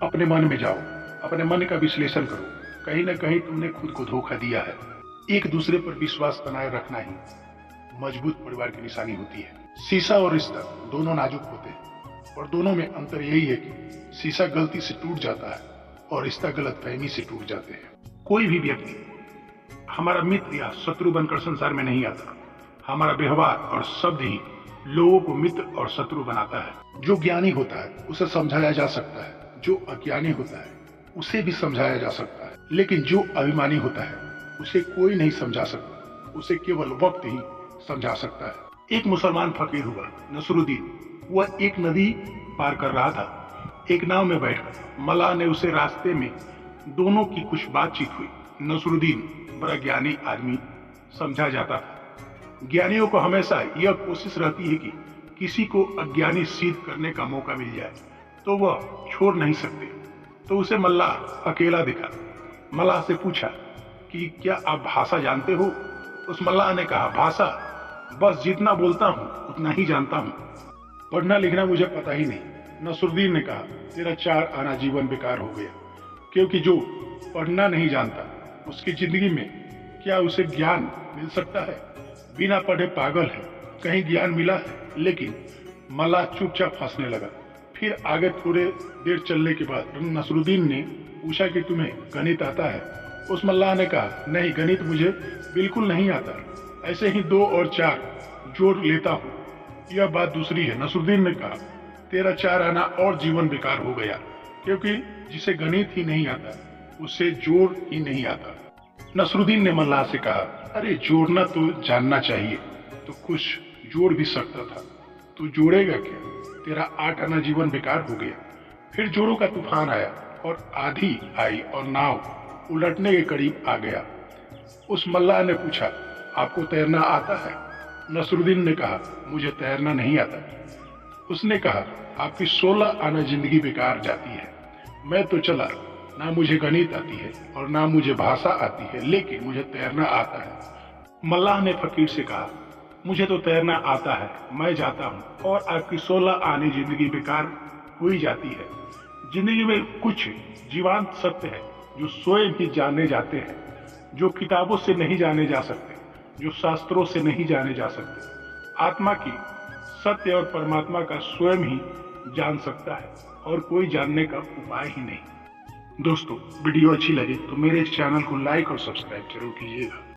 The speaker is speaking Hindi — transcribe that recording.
अपने मन में जाओ, अपने मन का विश्लेषण करो। कहीं न कहीं तुमने खुद को धोखा दिया है। एक दूसरे पर विश्वास बनाए रखना ही मजबूत परिवार की निशानी होती है। शीशा और रिश्ता दोनों नाजुक होते हैं और दोनों में अंतर यही है कि शीशा गलती से टूट जाता है और रिश्ता गलतफहमी से टूट जाते हैं। कोई भी व्यक्ति हमारा मित्र या शत्रु बनकर संसार में नहीं आता। हमारा व्यवहार और शब्द ही लोगों को मित्र और शत्रु बनाता है। जो ज्ञानी होता है उसे समझाया जा सकता है, जो अज्ञानी होता है उसे भी समझाया जा सकता है, लेकिन जो अभिमानी होता है उसे कोई नहीं समझा सकता, उसे केवल वक्त ही समझा सकता है। एक मुसलमान फकीर हुआ नसरुद्दीन। वह एक नदी पार कर रहा था। एक नाव में बैठकर मल्लाह ने उसे रास्ते में दोनों की कुछ बातचीत हुई। नसरुद्दीन बड़ा ज्ञानी आदमी समझा जाता था। ज्ञानियों को हमेशा यह कोशिश रहती है कि किसी को अज्ञानी सिद्ध करने का मौका मिल जाए तो वह छोड़ नहीं सकते। तो उसे मल्लाह अकेला दिखा। मल्लाह से पूछा कि क्या आप भाषा जानते हो? उस मल्लाह ने कहा, भाषा बस जितना बोलता हूँ उतना ही जानता हूँ, पढ़ना लिखना मुझे पता ही नहीं। नसरुद्दीन ने कहा, तेरा 4 आना जीवन बेकार हो गया, क्योंकि जो पढ़ना नहीं जानता उसकी जिंदगी में क्या उसे ज्ञान मिल सकता है? बिना पढ़े पागल है, कहीं ज्ञान मिला है? लेकिन मल्लाह चुपचाप हंसने लगा। फिर आगे थोड़े देर चलने के बाद नसरुद्दीन ने पूछा कि तुम्हें गणित आता है? उस मल्लाह ने कहा, नहीं, गणित मुझे बिल्कुल नहीं आता, ऐसे ही 2 और 4 जोड़ लेता हूँ, यह बात दूसरी है। नसरुद्दीन ने कहा, तेरा 4 आना और जीवन बेकार हो गया, क्योंकि जिसे गणित ही नहीं आता उसे जोड़ ही नहीं आता। नसरुद्दीन ने मल्लाह से कहा, अरे जोड़ना तो जानना चाहिए, तो कुछ जोड़ भी सकता था, तू जोड़ेगा क्या? तेरा 8 आना जीवन बेकार हो गया। फिर जोड़ों का तूफान आया और आंधी आई और नाव उलटने के करीब आ गया। उस मल्लाह ने पूछा, आपको तैरना आता है? नसरुद्दीन ने कहा, मुझे तैरना नहीं आता। उसने कहा, आपकी 16 आना जिंदगी बेकार जाती है। मैं तो चला, ना मुझे गणित आती है और ना मुझे भाषा आती है, लेकिन मुझे तैरना आता है। मल्लाह ने फकीर से कहा, मुझे तो तैरना आता है, मैं जाता हूँ और आपकी 16 आने जिंदगी बेकार हुई जाती है। जिंदगी में कुछ जीवंत सत्य है जो स्वयं ही जाने जाते हैं, जो किताबों से नहीं जाने जा सकते, जो शास्त्रों से नहीं जाने जा सकते। आत्मा की सत्य और परमात्मा का स्वयं ही जान सकता है और कोई जानने का उपाय ही नहीं। दोस्तों, वीडियो अच्छी लगे तो मेरे इस चैनल को लाइक और सब्सक्राइब जरूर कीजिएगा।